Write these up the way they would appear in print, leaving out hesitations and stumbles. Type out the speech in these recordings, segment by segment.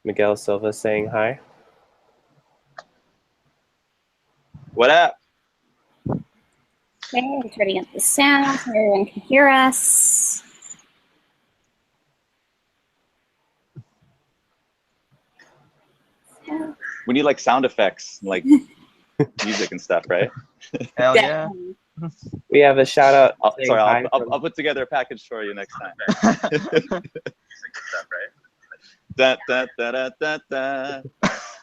Miguel Silva saying hi. What up? Okay, I'm turning up the sound so everyone can hear us. We need like sound effects, like music and stuff, right? Hell yeah. Definitely. We have a shout out. Sorry, hi I'll put together a package for you next time. Da, da, da, da, da, da.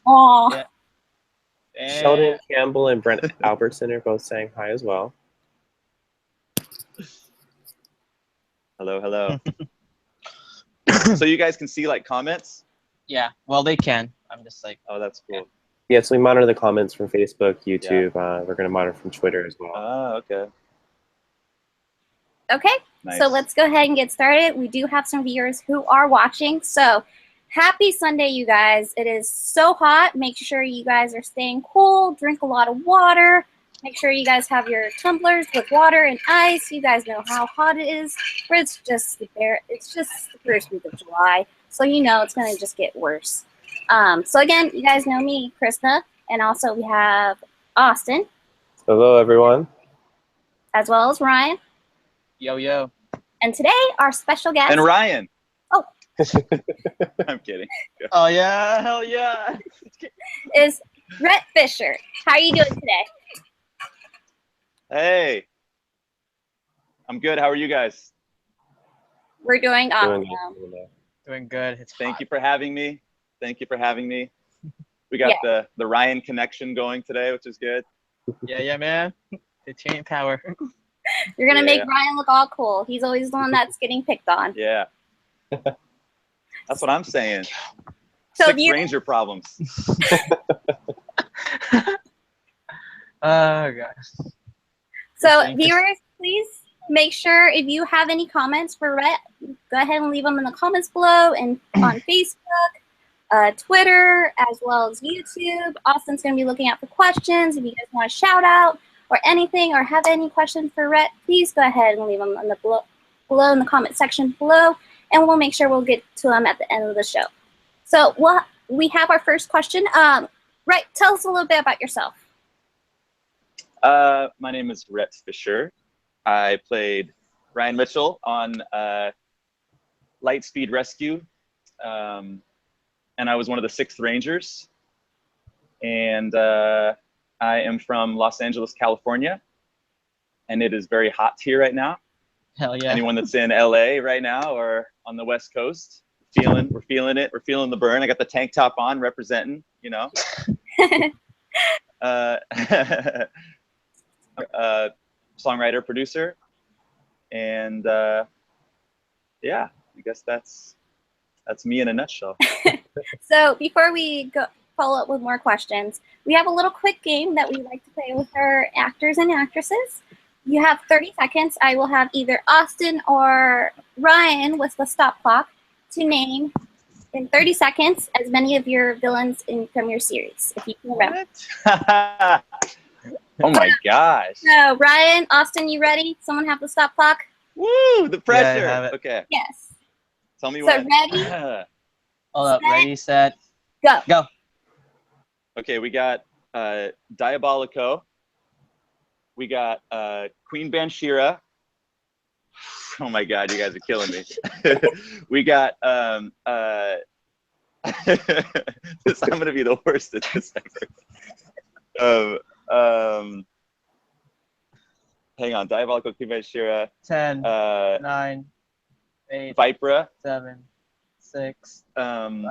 Aw. Yeah. Sheldon Campbell and Brent Albertson are both saying hi as well. Hello, hello. So you guys can see like comments? Yeah. Well, they can. I'm just like. Oh, that's cool. Yeah, so we monitor the comments from Facebook, YouTube. We're going to monitor from Twitter as well. Oh, okay. Okay, Nice. so let's go ahead and get started. We do have some viewers who are watching, so happy Sunday, you guys. It is so hot. Make sure you guys are staying cool. Drink a lot of water. Make sure you guys have your tumblers with water and ice. You guys know how hot it is. It's just the first week of July, so you know it's going to just get worse. So again, you guys know me, Krista, and also we have Austin. Hello, everyone. As well as Ryan. Yo, yo. And today, our special guest. And Ryan. Oh. I'm kidding. Oh, yeah. Hell yeah. Is Rhett Fisher. How are you doing today? Hey. I'm good. How are you guys? We're doing awesome. Doing good. It's Thank hot. you for having me. Thank you for having me. We got the Ryan connection going today, which is good. Yeah, man. The chain power. You're going to make Ryan look all cool. He's always the one that's getting picked on. Yeah. That's what I'm saying. So 6 Ranger problems. Oh, gosh. So viewers, please make sure if you have any comments for Rhett, go ahead and leave them in the comments below and on Facebook, Twitter, as well as YouTube. Austin's going to be looking out for questions. If you guys want to shout out or anything or have any questions for Rhett, please go ahead and leave them in the below in the comment section below, and we'll make sure we'll get to them at the end of the show. So we have our first question. Rhett, tell us a little bit about yourself. My name is Rhett Fisher. I played Ryan Mitchell on Lightspeed Rescue, and I was one of the 6th Rangers. And I am from Los Angeles, California, and it is very hot here right now. Hell yeah. Anyone that's in LA right now or on the West Coast, we're feeling it. We're feeling the burn. I got the tank top on, representing, you know. Songwriter, producer, and yeah, I guess that's me in a nutshell. So before we follow up with more questions, we have a little quick game that we like to play with our actors and actresses. You have 30 seconds. I will have either Austin or Ryan with the stop clock to name in 30 seconds as many of your villains from your series, if you can remember. Oh my gosh. So Ryan, Austin, you ready? Someone have the stop clock? Woo, the pressure. Yeah, I have it. Okay. Yes. Tell me So when. ready? Hold up. Ready, set, Go. go. Okay, we got Diabolico. We got Queen Banshira. Oh my God, you guys are killing me. We got I'm gonna be the worst at this ever. Hang on, Diabolico, Queen Banshira. 10, 9, 8, Vipra. 7, 6, 5,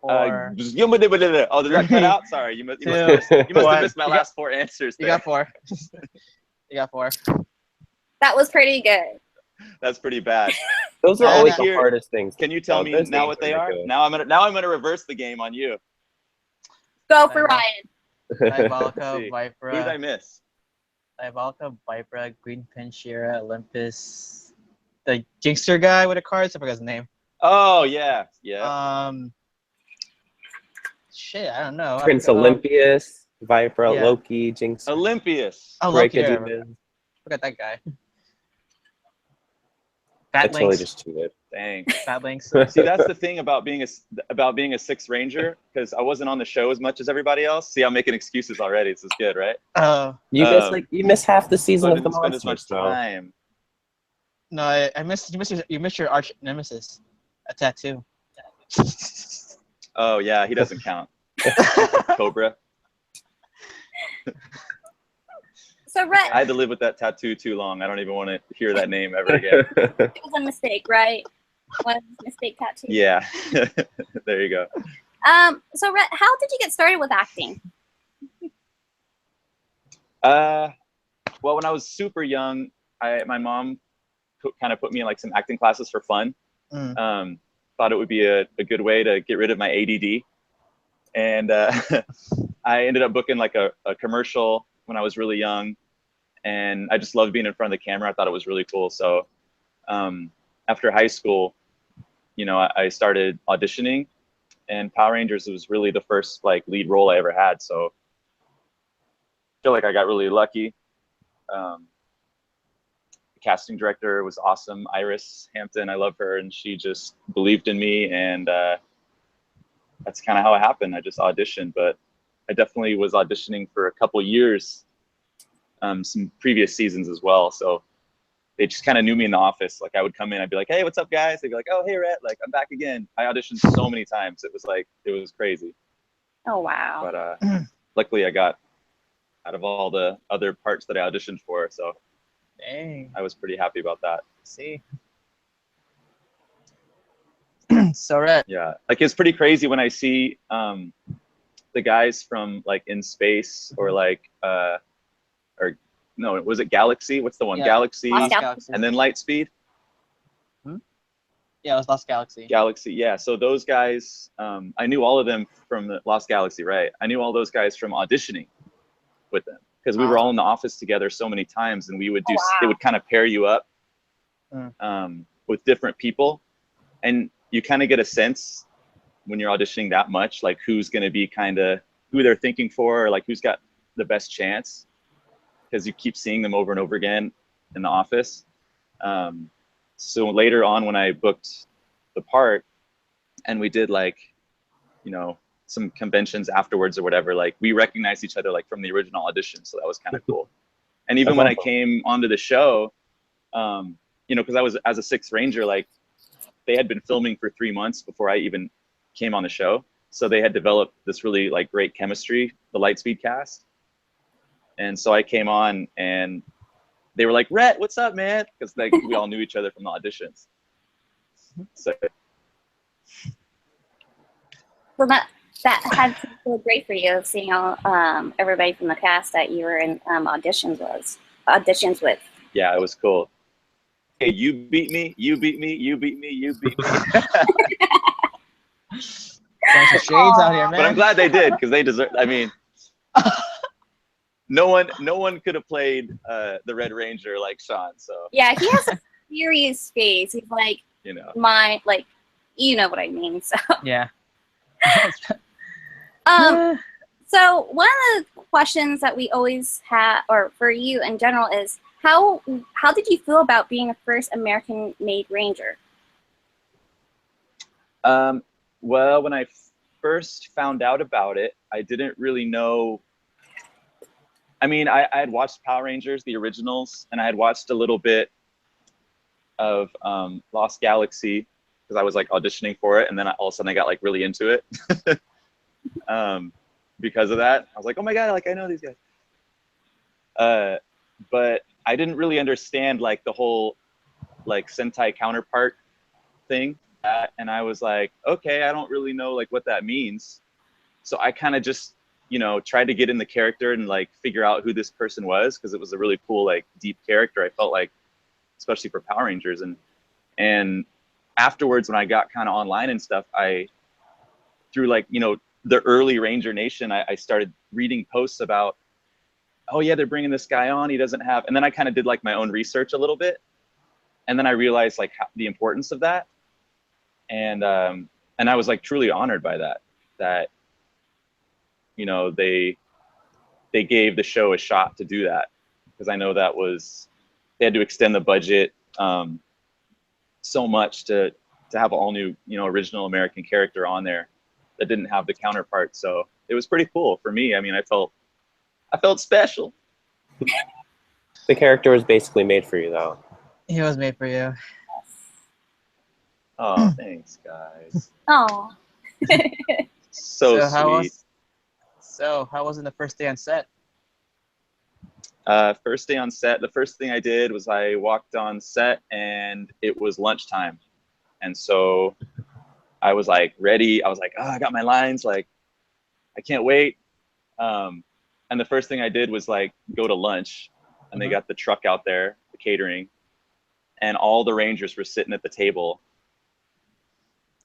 4. Oh, did that cut out? Sorry, you must have missed my last 4 answers. You got 4. You got 4. That was pretty good. That's pretty bad. Those are always the hardest things. Can you tell me now what they are? Now I'm gonna reverse the game on you. Go for Ryan. Diabolico, Vipra. Who did I miss? Diabolico, Vipra, Green Panshira, Olympus, the Jinxer guy with the cards. I forgot his name. Oh yeah, yeah. Shit, I don't know. Prince Olympius, Vipra, Loki, Jinx. Olympius. Oh, Loki. Look at that guy. I totally just cheated. Dang. Fat links. See, that's the thing about being a Sixth Ranger, because I wasn't on the show as much as everybody else. See, I'm making excuses already. This is good, right? Oh You miss half the season So I of the didn't spend as much monsters, though. time. no, you missed your arch nemesis, a tattoo. Oh yeah, he doesn't count. Cobra. So Rhett, I had to live with that tattoo too long. I don't even want to hear that name ever again. it was a mistake, right? One mistake tattoo. Yeah. There you go. So Rhett, how did you get started with acting? Well, when I was super young, my mom kind of put me in like some acting classes for fun. Thought it would be a good way to get rid of my ADD. And I ended up booking like a commercial when I was really young. And I just loved being in front of the camera. I thought it was really cool. So after high school, you know, I started auditioning, and Power Rangers was really the first like lead role I ever had. So I feel like I got really lucky. The casting director was awesome, Iris Hampton. I love her, and she just believed in me, and that's kind of how it happened. I just auditioned, but I definitely was auditioning for a couple years, some previous seasons as well. So they just kind of knew me in the office. Like I would come in, I'd be like, "Hey, what's up, guys?" They'd be like, "Oh, hey, Rhett, like I'm back again." I auditioned so many times. It was crazy. Oh wow. But luckily I got out of all the other parts that I auditioned for. So Dang. I was pretty happy about that. See. So Rhett. Yeah, like it's pretty crazy when I see the guys from like In Space or like or no, was it Galaxy? What's the one? Yeah. Galaxy, Lost Galaxy. and then Lightspeed. Yeah, it was Lost Galaxy. Galaxy, yeah. So those guys, I knew all of them from the Lost Galaxy, right? I knew all those guys from auditioning with them because we were all in the office together so many times, and we would do. They would kind of pair you up with different people, and you kind of get a sense when you're auditioning that much, like who's going to be kind of who they're thinking for, or like who's got the best chance, because you keep seeing them over and over again in the office. So later on, when I booked the part and we did like, you know, some conventions afterwards or whatever, like we recognized each other like from the original audition. So that was kind of cool. And even when I came onto the show, you know, because I was as a Sixth Ranger, like they had been filming for 3 months before I even came on the show. So they had developed this really like great chemistry, the Lightspeed cast. And so I came on and they were like, "Rhett, what's up, man?" Because like we all knew each other from the auditions. So that had to feel great for you, seeing all everybody from the cast that you were in auditions with. yeah, it was cool. Hey, you beat me, you beat me, you beat me, you beat me. Throwing some shades out here, man. But I'm glad they did, because they deserve. I mean, no one could have played the Red Ranger like Sean. So Yeah, he has a serious face. He's like, you know, like, you know what I mean. So Yeah. So one of the questions that we always have, or for you in general, is how did you feel about being the first American-made Ranger? Well, when I first found out about it, I didn't really know. I mean, I had watched Power Rangers, the originals, and I had watched a little bit of Lost Galaxy because I was like auditioning for it, and then all of a sudden I got like really into it because of that. I was like, oh my god, like I know these guys. But I didn't really understand like the whole like Sentai counterpart thing, and I was like, okay, I don't really know like what that means. So I kind of just, you know, tried to get in the character and like figure out who this person was, because it was a really cool like deep character, I felt like, especially for Power Rangers. And afterwards, when I got kind of online and stuff, I, through like, you know, the early Ranger Nation, I started reading posts about, oh yeah, they're bringing this guy on, he doesn't have, and then I kind of did like my own research a little bit, and then I realized like the importance of that, and I was like truly honored by that, you know, they gave the show a shot to do that, because I know that was, they had to extend the budget so much to to have an all new, you know, original American character on there that didn't have the counterpart. So it was pretty cool for me. I mean, I felt special. The character was basically made for you, though. He was made for you. Oh, thanks, guys. Oh. So sweet. How was it the first day on set? First day on set, the first thing I did was I walked on set and it was lunchtime. And so I was like ready. I was like, oh, I got my lines. Like, I can't wait. And the first thing I did was like go to lunch, and they got the truck out there, the catering, and all the Rangers were sitting at the table.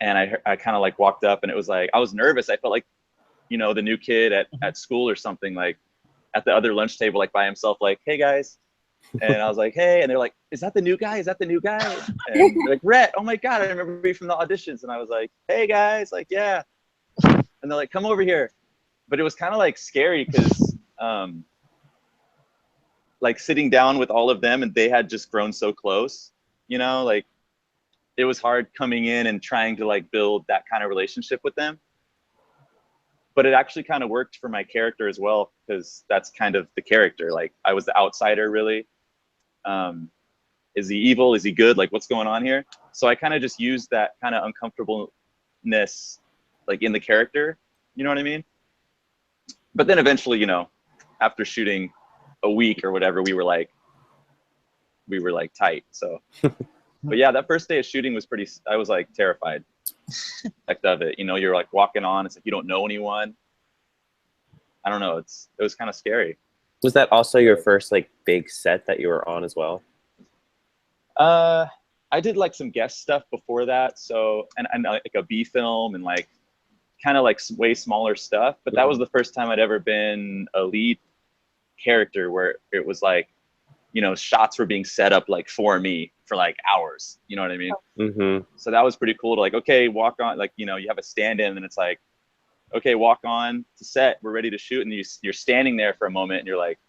And I kind of like walked up, and it was like, I was nervous. I felt like, you know, the new kid at school or something, like at the other lunch table, like by himself, like, hey guys. And I was like, hey, and they're like, is that the new guy? Is that the new guy? And they're like, Rhett, oh my God, I remember you from the auditions. And I was like, hey guys, like, yeah. And they're like, come over here. But it was kind of like scary because like sitting down with all of them, and they had just grown so close, you know, like it was hard coming in and trying to like build that kind of relationship with them. But it actually kind of worked for my character as well, because that's kind of the character. Like I was the outsider, really. Is he evil? Is he good? Like what's going on here? So I kind of just used that kind of uncomfortableness like in the character, you know what I mean? But then eventually, you know, after shooting a week or whatever, we were like tight. So, but yeah, that first day of shooting was I was like terrified of it. You know, you're like walking on, it's like you don't know anyone. I don't know. It was kind of scary. Was that also your first like big set that you were on as well? I did like some guest stuff before that. So, and like a B film and like kind of like way smaller stuff. But that was the first time I'd ever been a lead character where it was like, you know, shots were being set up like for me for like hours. You know what I mean? Mm-hmm. So that was pretty cool to like, okay, walk on, like, you know, you have a stand-in and it's like, okay, walk on to set, we're ready to shoot. And you're standing there for a moment and you're like,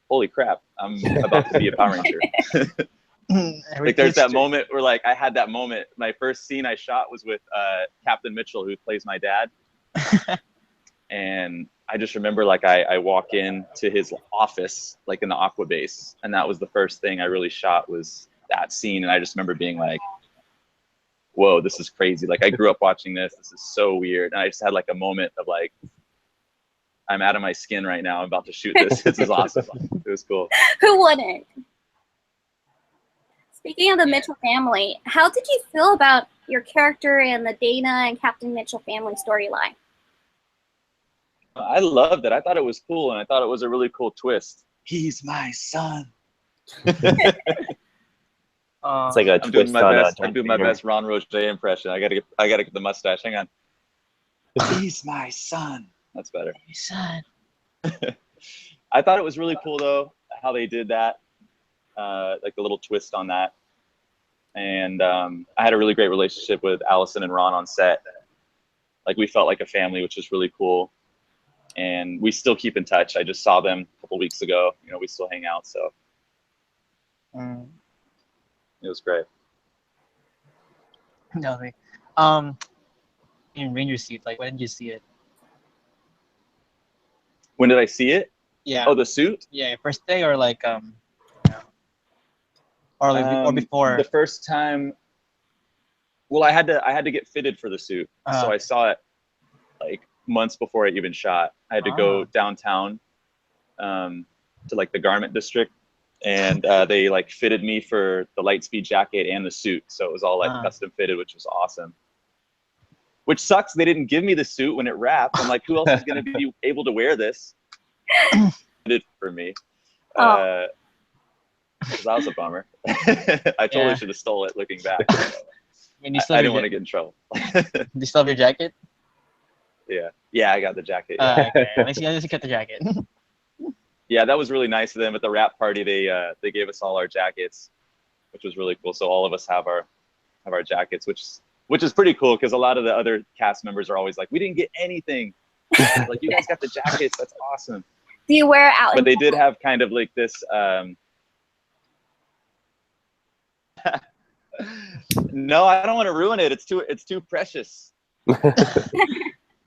holy crap, I'm about to be a Power Ranger. Like there's that moment where like I had that moment. My first scene I shot was with Captain Mitchell, who plays my dad. And I just remember like I walk into his office like in the Aqua base, and that was the first thing I really shot was that scene. And I just remember being like, whoa, this is crazy. Like I grew up watching this. This is so weird. And I just had like a moment of like, I'm out of my skin right now. I'm about to shoot this. This is awesome. It was cool. Who wouldn't? Speaking of the Mitchell family, how did you feel about your character and the Dana and Captain Mitchell family storyline? I loved it. I thought it was cool, and I thought it was a really cool twist. He's my son. It's like a I'm doing twist my on best. I'm doing my best Ron Roger impression. I gotta get the mustache. Hang on. He's my son. That's better. My son. I thought it was really cool though how they did that, like a little twist on that. And I had a really great relationship with Allison and Ron on set. Like we felt like a family, which was really cool. And we still keep in touch. I just saw them a couple weeks ago. You know, we still hang out. So it was great. No, in Ranger suit, like when did you see it? When did I see it? Yeah. Oh, the suit? Yeah, first day or like or like or before. The first time. Well, I had to get fitted for the suit, so I saw it like months before I even shot. I had to go downtown to like the garment district, and they like fitted me for the Lightspeed jacket and the suit, so it was all like custom fitted, which was awesome. Which sucks, they didn't give me the suit when it wrapped. I'm like, who else is going to be able to wear this? Fitted for me. Because that was a bummer. I totally should have stole it looking back. I didn't want to get in trouble. Do you still have your jacket? Yeah, I got the jacket. Okay. At least you got the jacket. Yeah, that was really nice of them. At the wrap party, they gave us all our jackets, which was really cool. So all of us have our jackets, which is pretty cool because a lot of the other cast members are always like, we didn't get anything. Like, you guys got the jackets. That's awesome. Do you wear it out? But they did have kind of like this. No, I don't want to ruin it. It's too precious.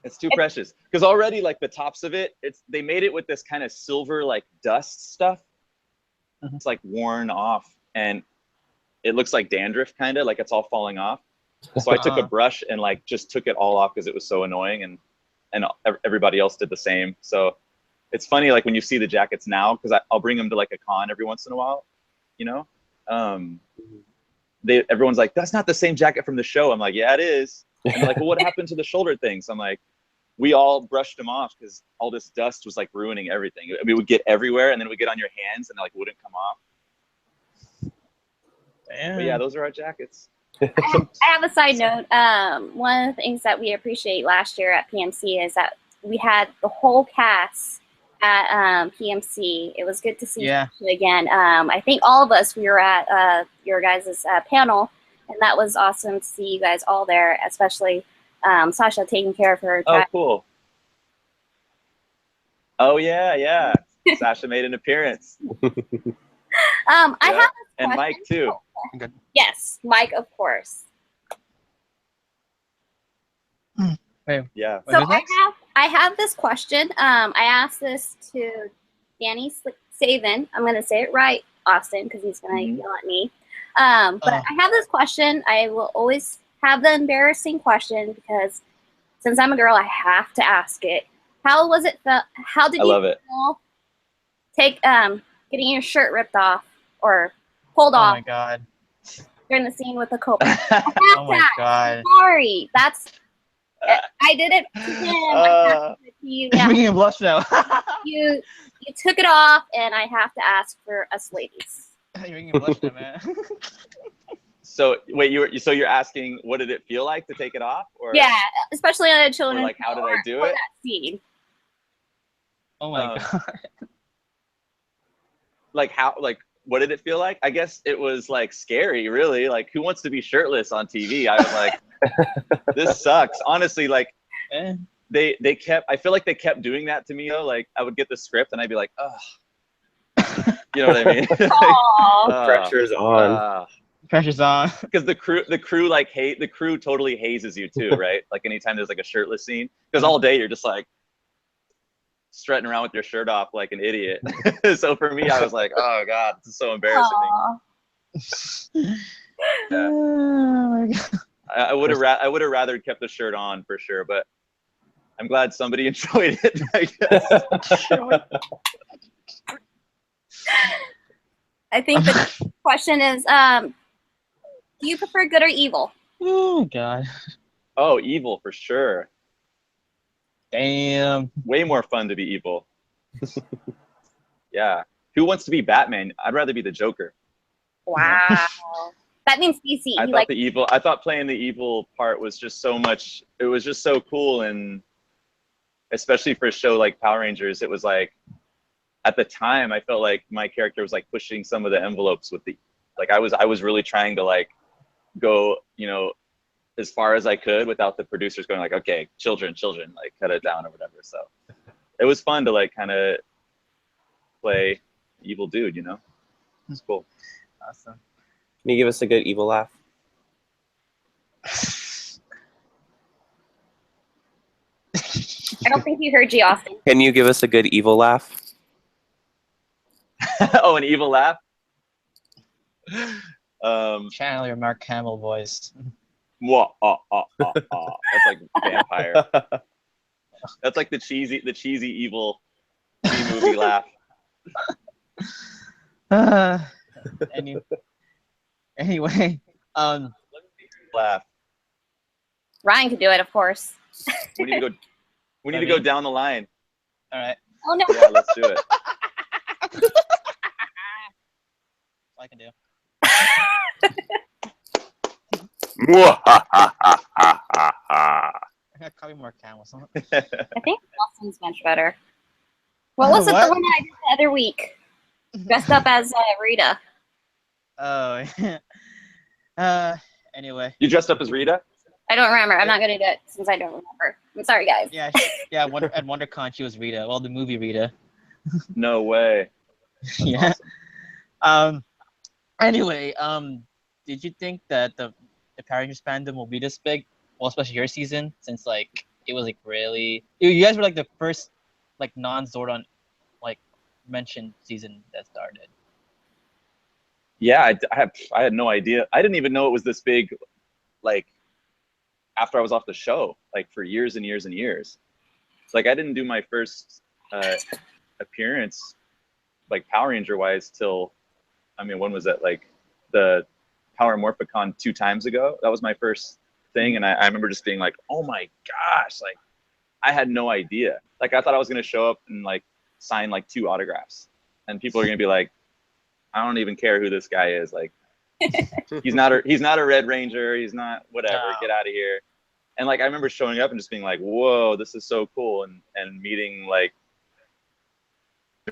It's too precious. Because already, like, the tops of it, they made it with this kind of silver, like, dust stuff. It's, like, worn off. And it looks like dandruff, kind of, like it's all falling off. So I took a brush and, like, just took it all off because it was so annoying. And everybody else did the same. So it's funny, like, when you see the jackets now, because I'll bring them to, like, a con every once in a while, you know? Everyone's like, that's not the same jacket from the show. I'm like, yeah, it is. And they're like, well, what happened to the shoulder things? I'm like, we all brushed them off because all this dust was, like, ruining everything. It would get everywhere, and then it would get on your hands, and it, like, wouldn't come off. Damn. But yeah, those are our jackets. I have a side note. One of the things that we appreciate last year at PMC is that we had the whole cast at PMC. It was good to see you again. I think all of us, we were at your guys' panel, and that was awesome to see you guys all there, especially Sasha taking care of her. Oh, cool. Oh, yeah. Sasha made an appearance. I have this and Mike, too. Yes, Mike, of course. Yeah. So I have this question. I asked this to Danny Saven. I'm going to say it right, Austin, because he's going to yell at me. But I have this question. I will always have the embarrassing question because since I'm a girl, I have to ask it. How was it? How did you feel getting your shirt ripped off or pulled off? Oh my god! During the scene with the Cobra. Oh my god! Sorry, I did it to him. You're making me blush now. you took it off, and I have to ask for us ladies. You're making me blush now, man. So wait, you're asking what did it feel like to take it off, or especially on the children. Like how did I do it? That scene. Oh my god. Like what did it feel like? I guess it was like scary, really. Like, who wants to be shirtless on TV? I was like, this sucks. Honestly, like I feel like they kept doing that to me though. Like I would get the script and I'd be like, oh, you know what I mean? Pressure's on. Pressure's on. Because the crew totally hazes you too, right? Like anytime there's like a shirtless scene, because all day you're just like strutting around with your shirt off like an idiot. So for me, I was like, oh god, this is so embarrassing. Oh my god. I would have rather kept the shirt on for sure, but I'm glad somebody enjoyed it, I guess. I think the question is, do you prefer good or evil? Oh god. Oh, evil for sure. Damn. Way more fun to be evil. Yeah. Who wants to be Batman? I'd rather be the Joker. Wow. That means DC. I thought playing the evil part was just so much. It was just so cool, and especially for a show like Power Rangers, it was like at the time I felt like my character was like pushing some of the envelopes with I was really trying to like go, as far as I could without the producers going like, okay, children, like cut it down or whatever. So it was fun to like kind of play evil dude, It's cool. Awesome. Can you give us a good evil laugh? I don't think you heard G. Austin. Can you give us a good evil laugh? Oh, an evil laugh? Channel your Mark Hamill voice. That's like vampire. That's like the cheesy evil B-movie laugh. Anyway, laugh. Ryan could do it, of course. We need to go down the line. All right. Oh no. Yeah, let's do it. I can do. I got copy Mark Hamill. I think Austin's much better. What was it the one that I did the other week? Dressed up as Rita. Oh. Anyway. You dressed up as Rita? I don't remember. I'm not going to do it since I don't remember. I'm sorry, guys. Yeah. At WonderCon, she was Rita. Well, the movie Rita. No way. That's yeah. awesome. Anyway, did you think that the Power Rangers fandom will be this big. Well, especially your season, since like it was like really you guys were like the first like non-Zordon like mentioned season that started. Yeah, I had no idea. I didn't even know it was this big, like, after I was off the show, like, for years and years and years. Like, I didn't do my first appearance, like, Power Ranger-wise till, I mean, when was it? Like, the Power Morphicon 2 times ago? That was my first thing, and I remember just being like, oh my gosh, like, I had no idea. Like, I thought I was going to show up and, like, sign, like, 2 autographs. And people are going to be like, I don't even care who this guy is. Like, he's not a Red Ranger. He's not whatever. No. Get out of here. And like, I remember showing up and just being like, whoa, this is so cool. And meeting like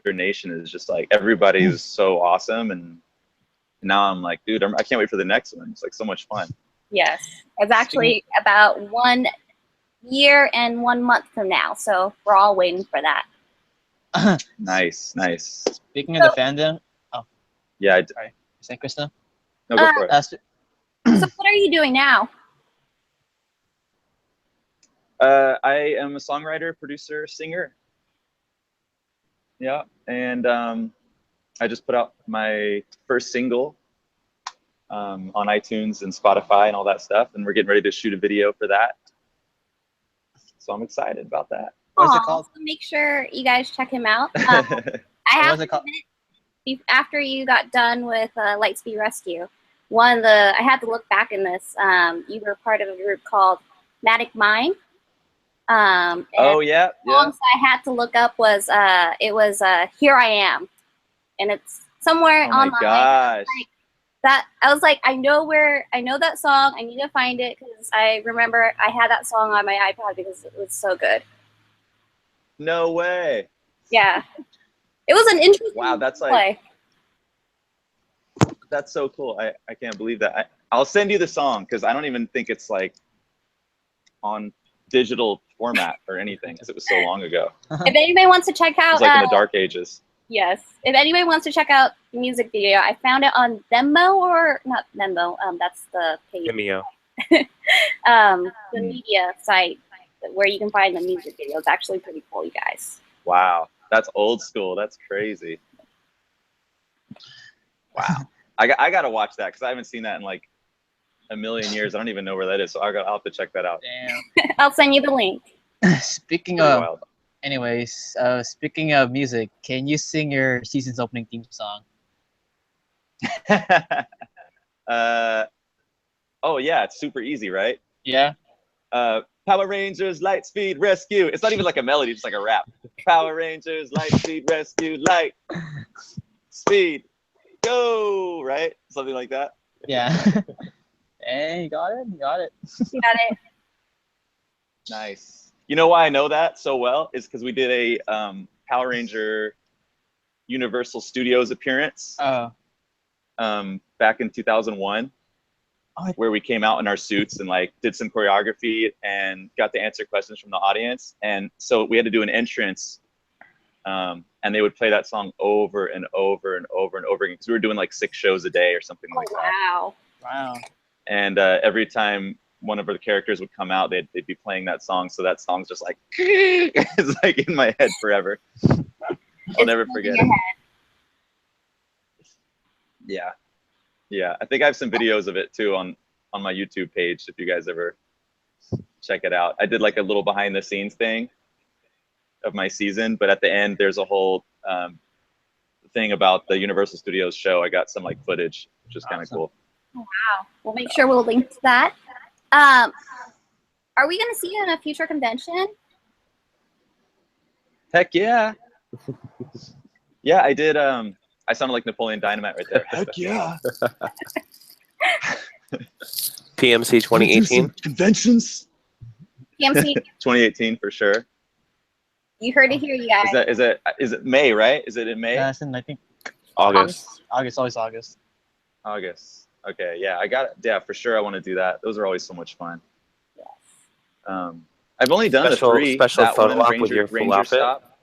your nation is just like, everybody is so awesome. And now I'm like, dude, I can't wait for the next one. It's like so much fun. Yes, it's actually about 1 year and 1 month from now. So we're all waiting for that. Nice. Speaking of the fandom, Yeah. sorry, you saying Krista? No, go for it. So what are you doing now? I am a songwriter, producer, singer. Yeah, and I just put out my first single on iTunes and Spotify and all that stuff, and we're getting ready to shoot a video for that. So I'm excited about that. What's it called? So make sure you guys check him out. I have What's it called? after you got done with Lightspeed Rescue, I had to look back in this. You were part of a group called Matic Mine. Oh yeah. The songs I had to look up was Here I Am, and it's somewhere Oh my online. gosh. I was like, I know that song. I need to find it because I remember I had that song on my iPod because it was so good. No way. Yeah, it was an interesting. Wow, that's play. like, that's so cool. I can't believe that. I'll send you the song because I don't even think it's like on digital format or anything because it was so long ago. If anybody wants to check It out, was like in the dark ages. yes, if anybody wants to check out the music video, I found it on Venmo or not Venmo. That's the page. Vimeo. The media site where you can find the music video. It's actually pretty cool, you guys. Wow, that's old school. That's crazy. Wow, I gotta watch that because I haven't seen that in like a million years. I don't even know where that is, so I'll have to check that out. Damn. I'll send you the link. Speaking Pretty of, wild. anyways, speaking of music, can you sing your season's opening theme song? Oh yeah, it's super easy, right? Yeah. Power Rangers, Lightspeed, Rescue. It's not even like a melody, it's like a rap. Power Rangers, Lightspeed, Rescue, Light, Speed, go, right? Something like that. Yeah. Hey, you got it. You got it. You got it. Nice. You know why I know that so well is because we did a Power Ranger Universal Studios appearance back in 2001. Where we came out in our suits and like did some choreography and got to answer questions from the audience. And so we had to do an entrance and they would play that song over and over and over and over again because we were doing like 6 shows a day or something like that. Wow. Wow. And every time one of the characters would come out, they'd be playing that song. So that song's just like, it's like in my head forever. I'll never forget it. Yeah. Yeah, I think I have some videos of it too on my YouTube page if you guys ever check it out. I did like a little behind the scenes thing of my season, but at the end there's a whole thing about the Universal Studios show. I got some like footage, which is kind of cool. Wow. We'll make sure we'll link to that. Are we going to see you in a future convention? Heck yeah. Yeah, I did. I sounded like Napoleon Dynamite right there. Heck yeah. PMC 2018. Conventions. PMC, 2018 for sure. you heard it here, you guys. Is it May, right? Is it in May? Yeah, it's in, I think August. Always August. August. Okay, yeah, I got it. Yeah, for sure. I want to do that. Those are always so much fun. Yes. I've only done Special- the 3. special that photo one, op with your full outfit? Stop.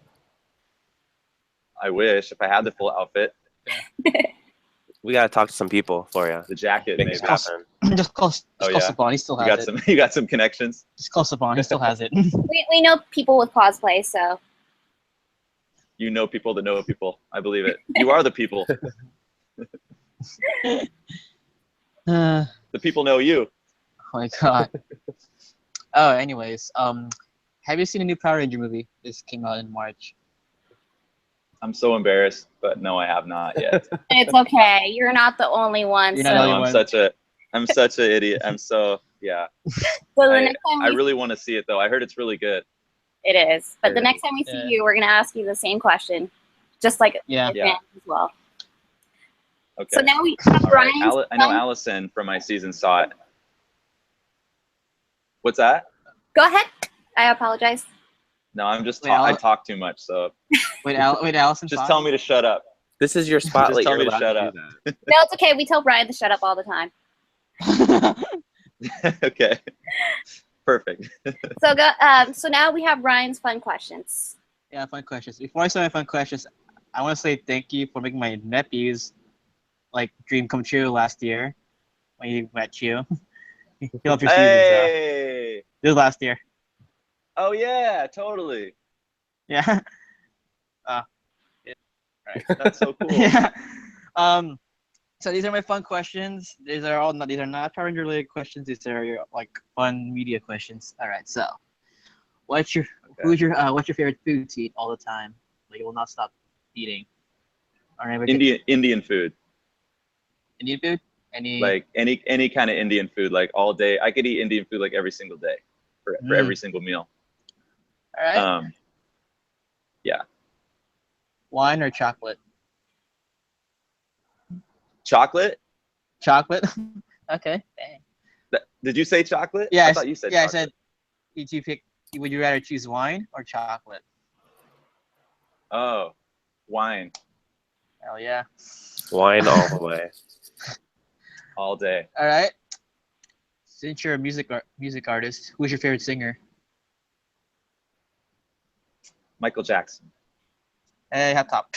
I wish if I had the full outfit. We gotta talk to some people for you. The jacket, Make maybe. it happen. Just call Oh, yeah? Saban. He still You got has it. some. You got some connections. Just call Saban. He still has it. We know people with cosplay, so You know people that know people. I believe it. You are the people. Oh The people know you. my god. Oh, anyways, have you seen a new Power Ranger movie? This came out in March. I'm so embarrassed, but no, I have not yet. it's okay. You're not the only one. You're So, not the only No, one. I'm such an idiot. I'm so, yeah. so the next time I really want to see it though. I heard it's really good. it is. But the It next time we see Yeah. you, we're gonna ask you the same question, just like Yeah. the Yeah. fans as well. Okay. So now we have All right. Ryan's I know fun- Allison from my season saw it. What's that? Go ahead. I apologize. No, I'm just Wait, I talk too much, so Wait, Allison. just tell me to shut up. This is your spotlight. tell You're me to allowed shut to up. do that. No, it's okay. We tell Brian to shut up all the time. Okay. Perfect. So so now we have Ryan's fun questions. Yeah, fun questions. Before I start my fun questions, I want to say thank you for making my nephew's dream come true last year when he met you. He loved your season, so Hey. this was last year. Oh yeah, totally. Yeah. That's so cool. Yeah. So these are my fun questions. These are not Power Ranger related questions. These are your fun media questions. All right. So, what's your favorite food to eat all the time? You will not stop eating. Or Indian food. Indian food? Any any kind of Indian food, all day. I could eat Indian food every single day for every single meal. All right. Yeah. Wine or chocolate? Chocolate? Chocolate. Okay. Dang. Did you say chocolate? Yeah. I thought you said yeah. chocolate. I said. Would you rather choose wine or chocolate? Oh, wine Hell yeah. Wine all the way. all day. All right. Since you're a music artist, who's your favorite singer? Michael Jackson. Hey, hot top.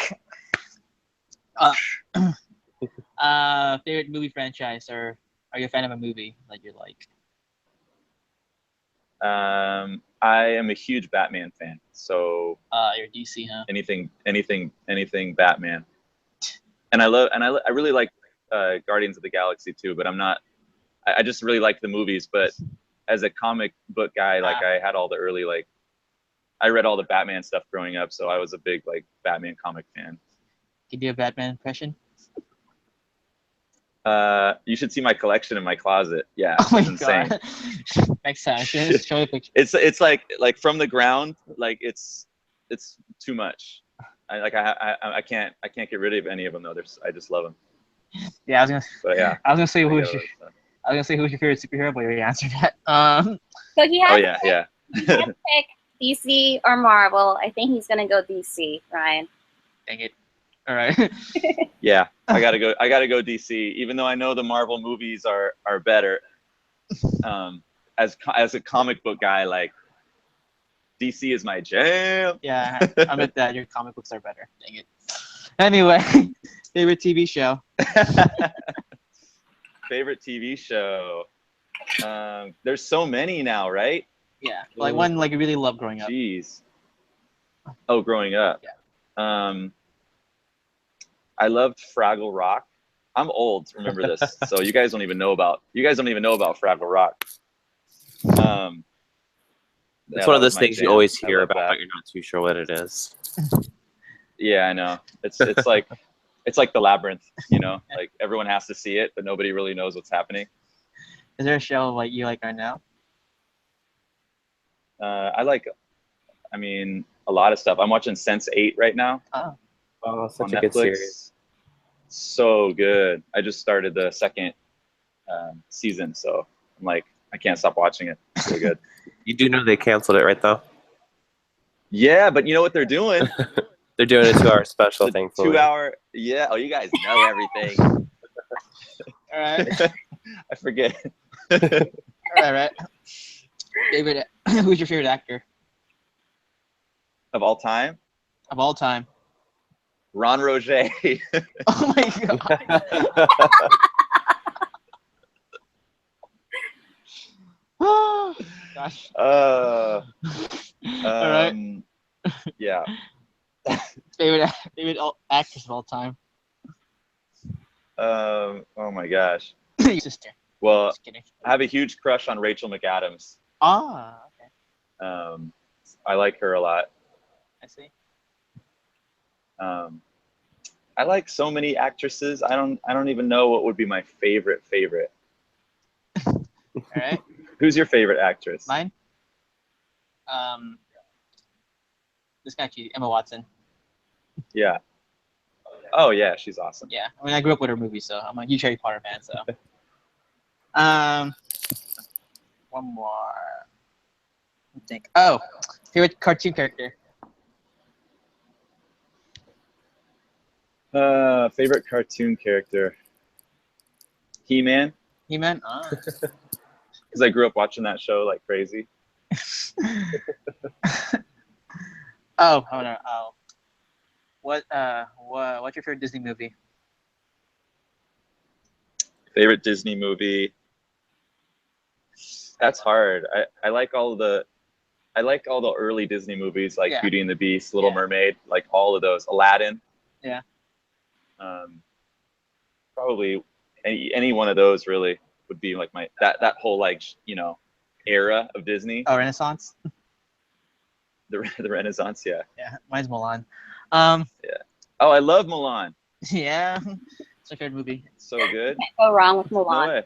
Favorite movie franchise, or are you a fan of a movie that you like? I am a huge Batman fan, so You're DC, huh? anything Batman. And I really like Guardians of the Galaxy too, but I'm not. I just really like the movies, but as a comic book guy, I had all the early I read all the Batman stuff growing up, so I was a big Batman comic fan. Can you do a Batman impression? You should see my collection in my closet. Yeah, Oh my it's insane. god. Next time, show me a picture. It's like from the ground, it's too much. I can't get rid of any of them though. I just love them. Yeah, But yeah. I was gonna say I who's your favorite superhero, but you already answered that. So he Oh has yeah. he has to pick DC or Marvel. I think he's gonna go DC, Ryan. Dang it. All right. Yeah, I gotta go DC, even though I know the Marvel movies are better. As a comic book guy, DC is my jam. Yeah, I bet that your comic books are better. Dang it. Anyway, favorite TV show. Favorite TV show. There's so many now, right? Yeah, one you really love growing up. Jeez. Oh, growing up. Yeah. I loved Fraggle Rock. I'm old, remember this. So you guys don't even know about Fraggle Rock. It's one of those things you always hear about, that. but you're not too sure what it is. Yeah, I know. It's like the Labyrinth, everyone has to see it, but nobody really knows what's happening. Is there a show you like right now? I like a lot of stuff. I'm watching Sense8 right now. Oh, such on a good Netflix. series. So good. I just started the second season, so I'm I can't stop watching it. It's so good. You do know they canceled it, right, though? Yeah, but you know what they're doing? They're doing a 2-hour special, The thankfully. 2-hour. Yeah. Oh, you guys know everything. All right. I forget. All right. Who's your favorite actor Of all time? of all time? Ron Roget. Oh my god. Gosh. All right. Yeah. Favorite actress of all time. Oh my gosh. Your sister. Well, Just kidding. I have a huge crush on Rachel McAdams. Ah, okay. I like her a lot. I see. I like so many actresses. I don't even know what would be my favorite. All right. Who's your favorite actress? Mine. This guy, Emma Watson. Yeah. Oh yeah, she's awesome. Yeah. I mean, I grew up with her movies, so I'm a huge Harry Potter fan. So. One more. I think. Oh, favorite cartoon character. Favorite cartoon character. He-Man, He-Man. Ah. because I grew up watching that show like crazy. Oh no. Oh. What's your favorite Disney movie? Favorite Disney movie. That's hard. I like all the early Disney movies like Yeah. Beauty and the Beast, Little Yeah. Mermaid, like all of those. Aladdin. Yeah. Probably any one of those really would be like my that whole like era of Disney. Oh, Renaissance. The Renaissance, yeah. Yeah, mine's Mulan. Oh, I love Mulan. Yeah, it's my favorite movie. So good. Can't go wrong with No Mulan. way.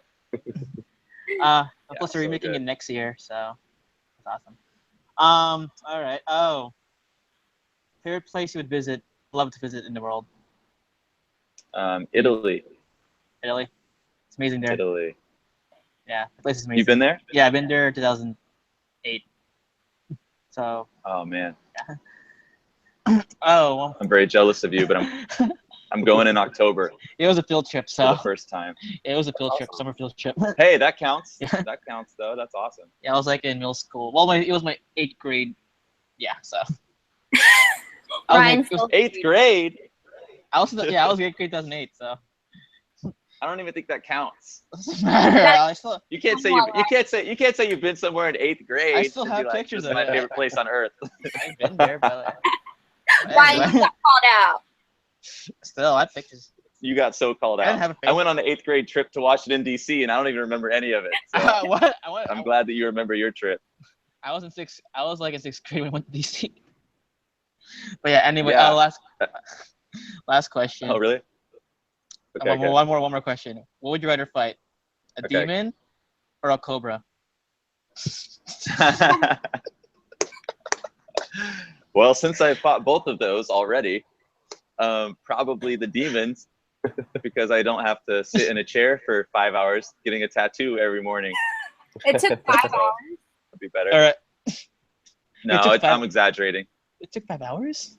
Plus they're so remaking good. it next year, so that's awesome. All right. Oh, favorite place you would love to visit in the world? Italy. Italy. It's amazing there. Italy. Yeah, the place is amazing. You've been there? Yeah, I've been there 2008. So. Oh man, Oh. Well, I'm very jealous of you, but I'm going in October it was a field trip, for so the first time. it was a field trip, summer field trip. Hey, that counts. Yeah. That counts though. That's awesome. Yeah, I was like in middle school. Well, it was my 8th grade. Yeah, so. I was Ryan's like, it was- 8th grade. I was 8th grade 2008, so. I don't even think that counts. Doesn't matter. You can't say you can't say you've been somewhere in 8th grade. I still and be have like, pictures this of is my it. favorite place on earth. I've been there, but Ryan anyway, got called out. still, I have pictures. You got so called I out. didn't have a I went on the 8th grade trip to Washington D.C. and I don't even remember any of it. So What? I'm glad that you remember your trip. I was in 6th grade when I went to DC. But yeah, anyway, Yeah. last question. Oh really? Okay. good. One more question. What would you rather fight? A Okay. demon or a cobra? Well, since I fought both of those already, probably the demons, because I don't have to sit in a chair for 5 hours getting a tattoo every morning. It took 5 hours. Would be better. All right. No, It took I'm exaggerating. It took 5 hours?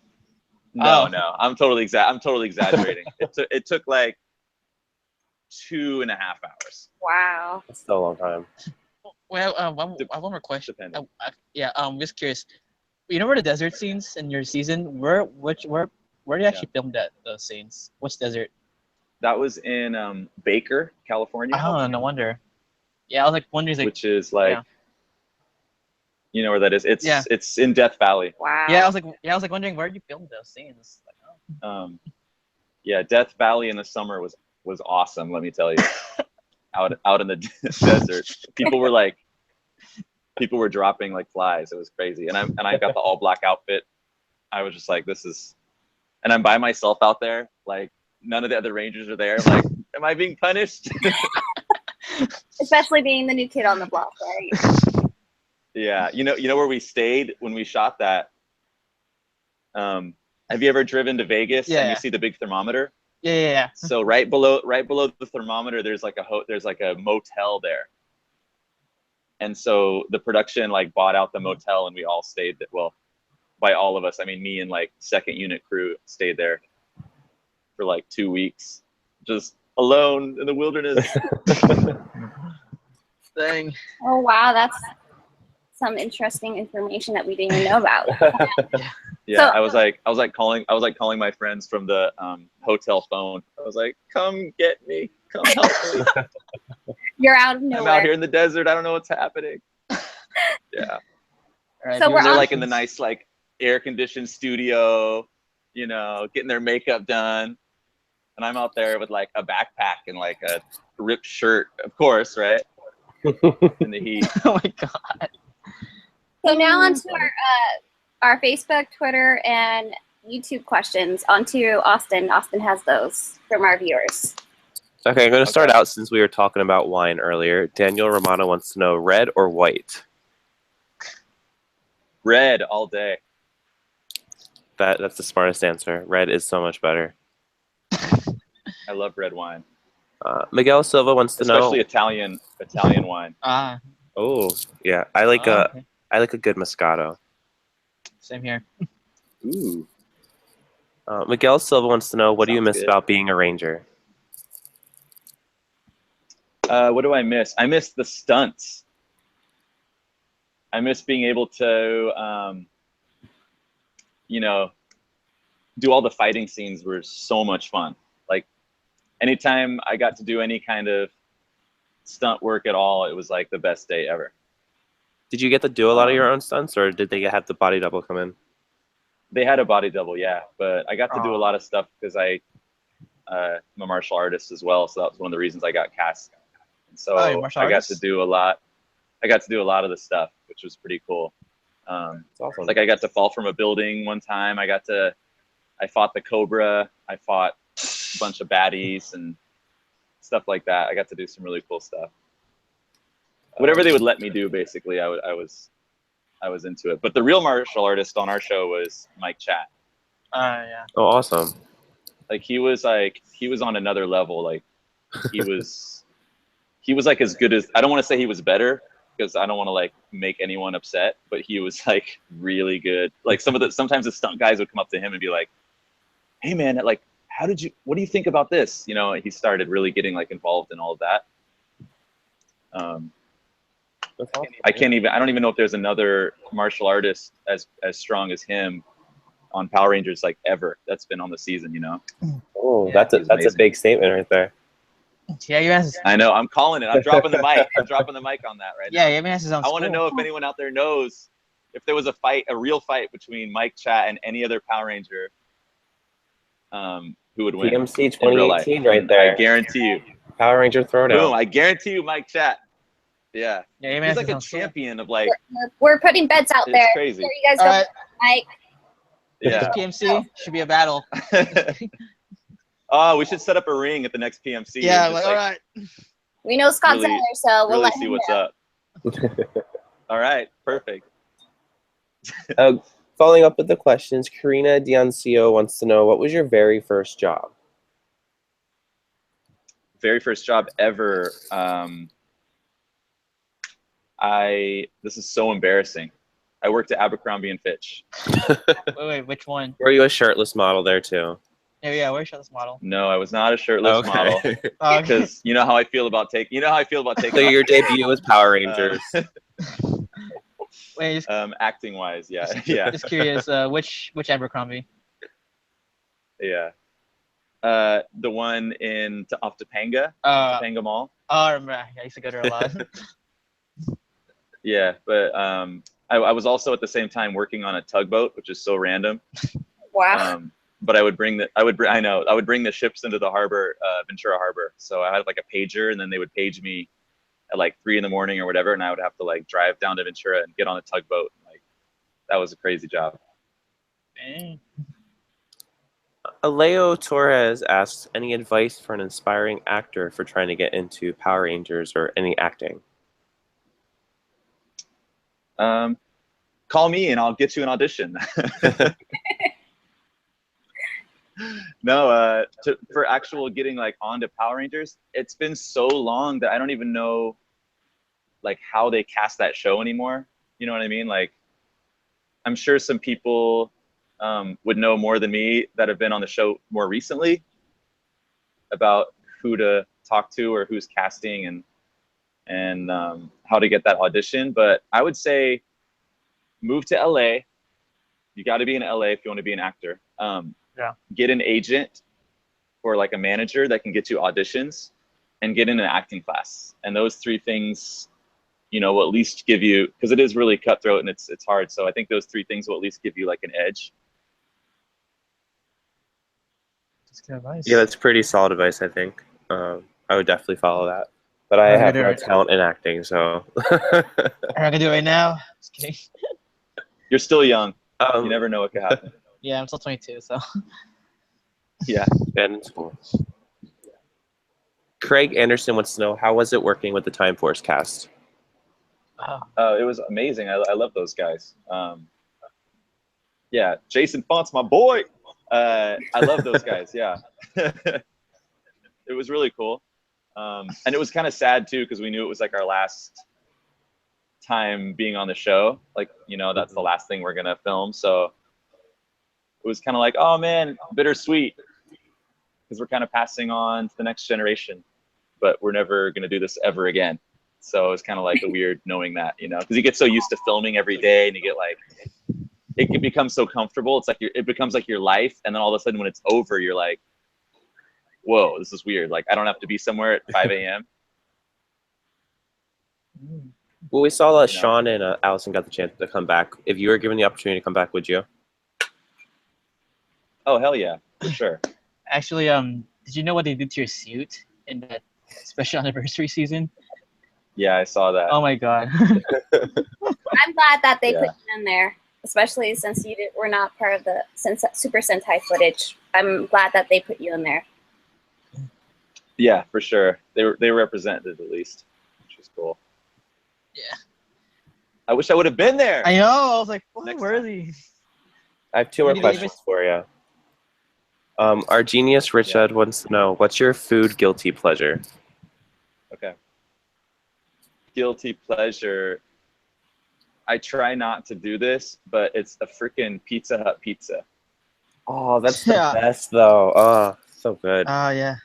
No, Oh. no, I'm totally exaggerating. It took like 2.5 hours. Wow. That's still a long time. Well, I have one more question. Depending. I'm just curious. You know where the desert scenes in your season? Where do you actually film those scenes? Which desert? That was in Baker, California, Oh, no wonder. Yeah, I was like wondering, like, which is like, yeah. you know where that is? It's Yeah. it's in Death Valley. Wow. I was like wondering where did you film those scenes? Like, oh. Yeah, Death Valley in the summer was awesome. Let me tell you, out in the desert, people were dropping like flies. It was crazy, and I got the all black outfit. I was just like, and I'm by myself out there. Like none of the other rangers are there. Like, am I being punished? Especially being the new kid on the block, right? Yeah, you know where we stayed when we shot that. Have you ever driven to Vegas and you see the big thermometer? Yeah. So right below the thermometer, there's like a motel there. And so the production like bought out the motel, and we all stayed there. Well, by all of us, I mean me and like second unit crew stayed there for like 2 weeks, just alone in the wilderness. Dang. Oh wow, that some interesting information that we didn't even know about. Yeah, So- I was like calling my friends from the hotel phone. I was like, "Come get me, come help me. You're out of I'm nowhere. out here in the desert. I don't know what's happening." Yeah, All right, So viewers we're they're on- like in the nice like air conditioned studio, you know, getting their makeup done, and I'm out there with like a backpack and like a ripped shirt, of course, right? In the heat. Oh my god. So now onto our Facebook, Twitter, and YouTube questions. Onto Austin. Austin has those from our viewers. Okay, I'm going to start Okay. out since we were talking about wine earlier. Daniel Romano wants to know red or white. Red all day. That's the smartest answer. Red is so much better. I love red wine, Miguel Silva wants to especially know. Italian wine. Ah, Oh, yeah, I like okay. a good Moscato. Same here. Ooh. Miguel Silva wants to know, what do you Sounds miss good. about being a ranger? What do I miss? I miss the stunts. I miss being able to, you know, do all the fighting scenes were so much fun. Like anytime I got to do any kind of stunt work at all, it was like the best day ever. Did you get to do a lot of your own stunts, or did they have the body double come in? They had a body double, yeah, but I got to do a Aw. lot of stuff because I'm a martial artist as well, so that was one of the reasons I got cast. And so Oh, you're a martial I got artist? to do a lot. I got to do a lot of the stuff, which was pretty cool. It's awesome. Like I got to fall from a building one time. I fought the Cobra. I fought a bunch of baddies and stuff like that. I got to do some really cool stuff. Whatever they would let me do, basically, I was into it. But the real martial artist on our show was Mike Chat. Yeah. Oh, awesome. Like he was on another level. Like he was like as good as, I don't want to say he was better because I don't want to like make anyone upset, but he was like really good. Like sometimes the stunt guys would come up to him and be like, "Hey man, like what do you think about this?" You know, he started really getting like involved in all of that. That's awesome. I don't even know if there's another martial artist as strong as him on Power Rangers like ever that's been on the season, you know? Oh, Yeah, that's a amazing. big statement right there. Yeah, you asked. I know, I'm calling it. I'm dropping the mic. I'm dropping the mic on that right now. Yeah, you asked his own I want to school. know if anyone out there knows if there was a real fight between Mike Chat and any other Power Ranger, who would win? PMC in real life. 2018 right And there. I guarantee you. Power Ranger Throwdown. Boom, I guarantee you Mike Chat. Yeah. Yeah, you He's asked like his a own school. champion of like, We're putting bets out it's there. crazy. So you guys All go, right, Mike. Yeah. PMC should be a battle. Oh, we should set up a ring at the next PMC. Yeah, and just, like, all right. We know Scott's Really- in there, so we'll really let see him what's know. up. All right, perfect. Following up with the questions, Karina Dioncio wants to know, what was your very first job? Very first job ever. This is so embarrassing. I worked at Abercrombie and Fitch. Wait, which one? Were you a shirtless model there too? Yeah, where's this model? No, I was not a shirtless model Okay. because you know how I feel about taking. So off your debut was Power Rangers. Wait, just, acting wise, yeah, yeah, just curious. Which Abercrombie? yeah. The one off Topanga, Topanga Mall. Oh, I remember. I used to go there a lot. Yeah, but I was also at the same time working on a tugboat, which is so random. Wow. But I would bring the ships into the harbor, Ventura Harbor. So I had like a pager, and then they would page me at like 3 a.m. or whatever, and I would have to like drive down to Ventura and get on a tugboat. Like that was a crazy job. Dang. Aleo Torres asks, any advice for an inspiring actor for trying to get into Power Rangers or any acting? Call me and I'll get you an audition. No, for actual getting like onto Power Rangers, it's been so long that I don't even know like how they cast that show anymore. You know what I mean? Like, I'm sure some people would know more than me that have been on the show more recently about who to talk to or who's casting and how to get that audition. But I would say move to LA. You got to be in LA if you want to be an actor. Get an agent or like a manager that can get you auditions, and get in an acting class. And those three things, you know, will at least give you, because it is really cutthroat and it's hard. So I think those three things will at least give you like an edge. That's good advice. Yeah, that's pretty solid advice, I think. I would definitely follow that. But I have no talent in acting, so. I'm gonna do it right now. Just kidding. You're still young. You never know what could happen. Yeah, I'm still 22, so. Yeah. And in school. Craig Anderson wants to know, how was it working with the Time Force cast? It was amazing. I love those guys. Yeah, Jason Font's my boy. I love those guys. Yeah. It was really cool. And it was kind of sad too, because we knew it was like our last time being on the show. Like, you know, that's the last thing we're gonna film. So it was kind of like, oh man, bittersweet, because we're kind of passing on to the next generation, but we're never gonna do this ever again. So it's kind of like a weird knowing that, you know, because you get so used to filming every day, and you get like, it can become so comfortable. It's like it becomes like your life, and then all of a sudden when it's over, you're like, whoa, this is weird. Like, I don't have to be somewhere at 5 a.m. Well, we saw that Sean and Allison got the chance to come back. If you were given the opportunity to come back, would you? Oh, hell yeah, for sure. Actually, did you know what they did to your suit in that special anniversary season? Yeah, I saw that. Oh my god. I'm glad that they put you in there, especially since were not part of the Super Sentai footage. I'm glad that they put you in there. Yeah, for sure. They represented at least, which was cool. Yeah. I wish I would have been there. I know. I was like, oh, where is he? I have two more questions for you. Our genius Richard wants to know, what's your food guilty pleasure? Okay. Guilty pleasure. I try not to do this, but it's a freaking Pizza Hut pizza. Oh, that's the best though. Oh, so good. Oh yeah.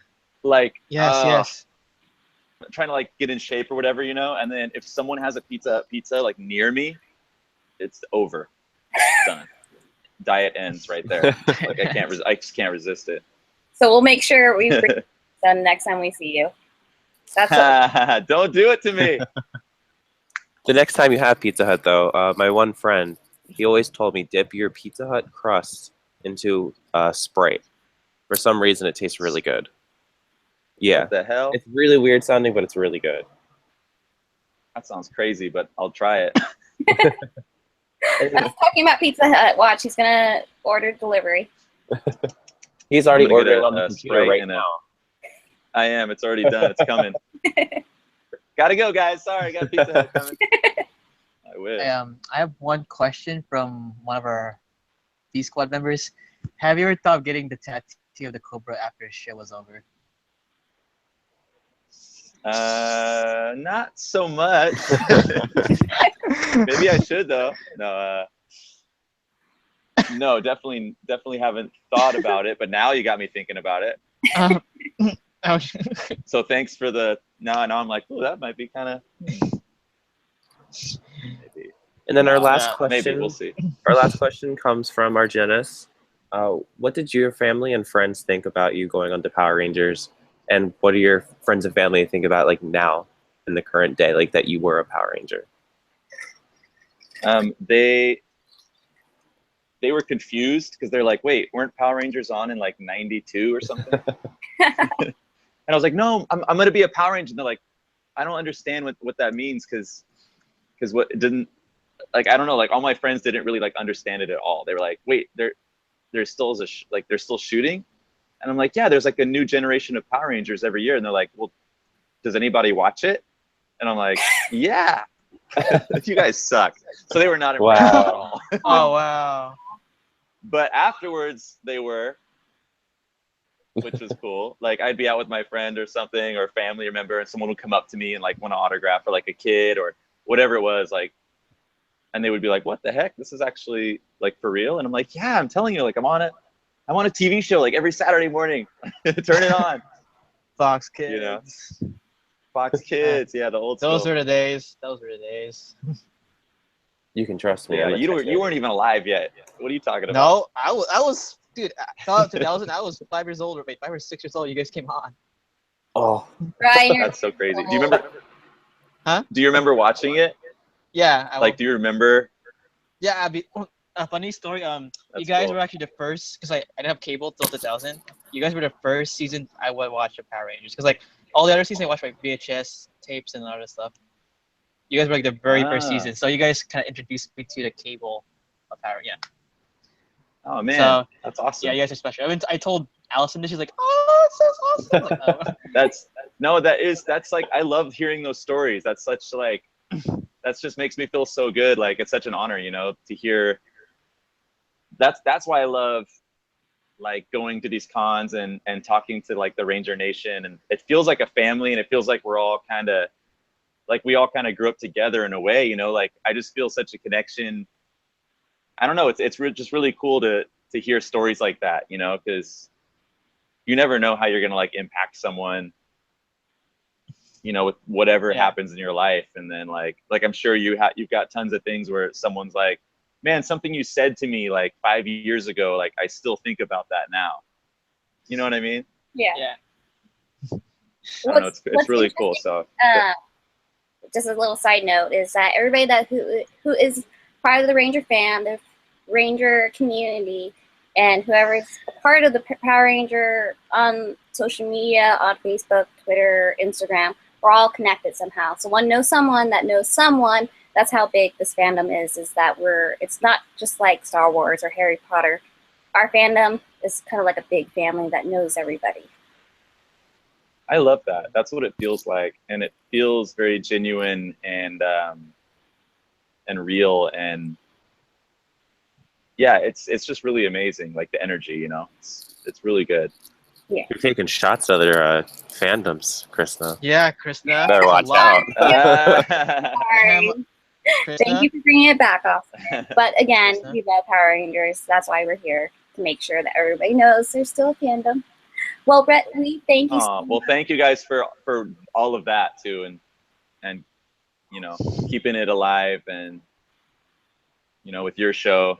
Like yes. I'm trying to like get in shape or whatever, you know, and then if someone has a Pizza Hut pizza like near me, it's over. It's done. Diet ends right there. Like I just can't resist it. So we'll make sure we bring it done next time we see you. That's Don't do it to me. The next time you have Pizza Hut, though, my one friend, he always told me, dip your Pizza Hut crust into Sprite. For some reason, it tastes really good. Yeah. What the hell? It's really weird sounding, but it's really good. That sounds crazy, but I'll try it. I was talking about Pizza Hut. Watch, he's gonna order delivery. He's already ordered on the computer right now. I am. It's already done. It's coming. Gotta go, guys. Sorry, got Pizza Hut coming. I wish. I have one question from one of our B-Squad members. Have you ever thought of getting the tattoo of the Cobra after the show was over? Not so much. Maybe I should though. No, definitely haven't thought about it. But now you got me thinking about it. So thanks for the. Now I'm like, oh, that might be kind of. Maybe. And then our last question. Maybe we'll see. Our last question comes from Argenis. What did your family and friends think about you going on to Power Rangers? And what do your friends and family think about like now in the current day, like that you were a Power Ranger? They were confused because they're like, wait, weren't Power Rangers on in like 92 or something? And I was like, no, I'm going to be a Power Ranger. And they're like, I don't understand what that means because what it didn't, like, I don't know, like all my friends didn't really like understand it at all. They were like, wait, there's still they're still shooting? And I'm like, yeah, there's like a new generation of Power Rangers every year. And they're like, well, does anybody watch it? And I'm like, yeah. You guys suck. So they were not impressed at all. Oh, wow. But afterwards, they were, which was cool. Like, I'd be out with my friend or something, or a family member, and someone would come up to me and like want to autograph for like a kid or whatever it was, like, and they would be like, what the heck? This is actually like for real? And I'm like, yeah, I'm telling you, like I'm on a TV show like every Saturday morning. Turn it on. Fox Kids. You know? Fox Kids, yeah, the old Those school. were the days. You can trust me. Yeah, I'm a you weren't even alive yet. What are you talking about? No, I was, dude. 2000. I was 5 years old, or wait, 5 or 6 years old. You guys came on. Oh, Ryan, you're That's so crazy. Do you remember? Huh? Do you remember watching it? Yeah, Like, do you remember? yeah. A funny story. You That's guys cool. were actually the first, because I didn't have cable till 2000. You guys were the first season I would watch of Power Rangers, because like all the other seasons I watched like VHS tapes and all that stuff. You guys were like the very first Ah. season, so you guys kind of introduced me to the cable of Power. Yeah. Oh man, So that's awesome. yeah, you guys are special. I told Allison this. She's like, "Oh, that's awesome!" Like, oh. That's like, I love hearing those stories. That's such like, that's just makes me feel so good. Like, it's such an honor, to hear. That's why I love like going to these cons and talking to like the Ranger Nation, and it feels like a family, and it feels like we're all kind of like we all kind of grew up together in a way. Like, I just feel such a connection. I don't know. It's just really cool to hear stories like that, because you never know how you're gonna like impact someone, with whatever happens in your life. And then like I'm sure you've got tons of things where someone's like, man, something you said to me like 5 years ago, like I still think about that now. You know what I mean? yeah. Yeah. I don't know, it's really cool. So just a little side note is that everybody who is part of the Ranger fan, the Ranger community, and whoever is a part of the Power Ranger on social media, on Facebook, Twitter, Instagram, we're all connected somehow. So one knows someone that knows someone. That's how big this fandom is that it's not just like Star Wars or Harry Potter. Our fandom is kind of like a big family that knows everybody. I love that. That's what it feels like, and it feels very genuine and real, and yeah, it's just really amazing. Like the energy, it's really good. Yeah. You're taking shots at their fandoms, Krishna. Yeah, Krishna. Better watch out. Sorry. Thank you for bringing it back, Austin. But again, Krishna. we love Power Rangers. That's why we're here, to make sure that everybody knows there's still a fandom. Well, Rhett, we thank you. Well, thank you guys for all of that too, and keeping it alive, and with your show,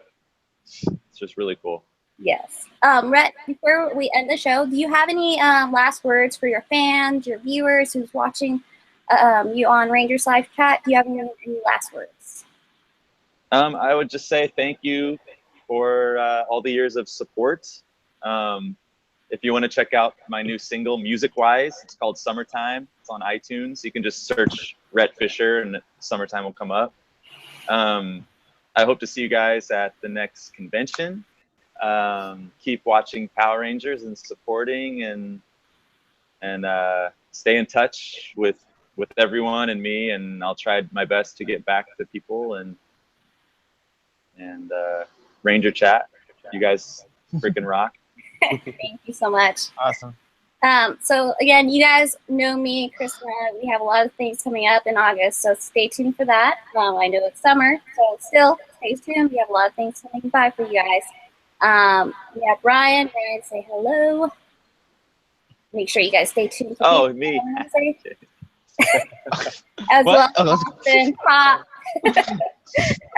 it's just really cool. Yes. Rhett, before we end the show, do you have any last words for your fans, your viewers who's watching you on Rangers Live Chat? Do you have any last words? I would just say thank you for all the years of support. If you want to check out my new single, music-wise, it's called Summertime. It's on iTunes. You can just search Rhett Fisher and Summertime will come up. I hope to see you guys at the next convention. Keep watching Power Rangers and supporting, and stay in touch with everyone and me, and I'll try my best to get back to people, and Ranger Chat. You guys freaking rock. Thank you so much. Awesome. So again, you guys know me, Krishna. We have a lot of things coming up in August, so stay tuned for that. I know it's summer, so still stay tuned. We have a lot of things coming by for you guys. We have Brian. Brian, say hello. Make sure you guys stay tuned. Oh, me. As well What? as Austin,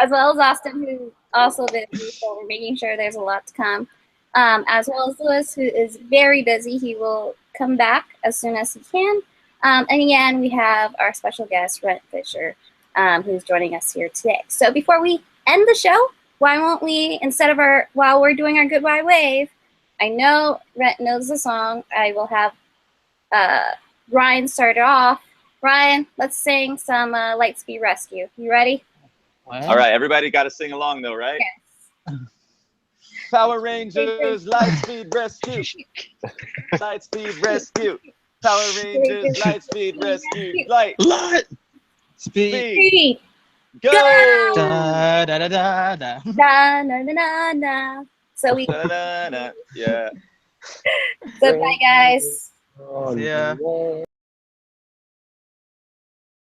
as well as Austin, who's also busy. So we're making sure there's a lot to come. As well as Lewis, who is very busy. He will come back as soon as he can. And again, we have our special guest, Rhett Fisher, who's joining us here today. So before we end the show, why won't we, while we're doing our Goodbye Wave, I know Rhett knows the song. I will have Ryan start it off. Ryan, let's sing some Lightspeed Rescue. You ready? What? All right, everybody got to sing along though, right? Yes. Power Rangers, Lightspeed Rescue. Lightspeed Rescue. Power Rangers, Lightspeed Rescue. Light. Speed. Three, Go! Da da da da da. da, na, na, na, na. So we Da-da-da. Yeah. goodbye, guys. See ya.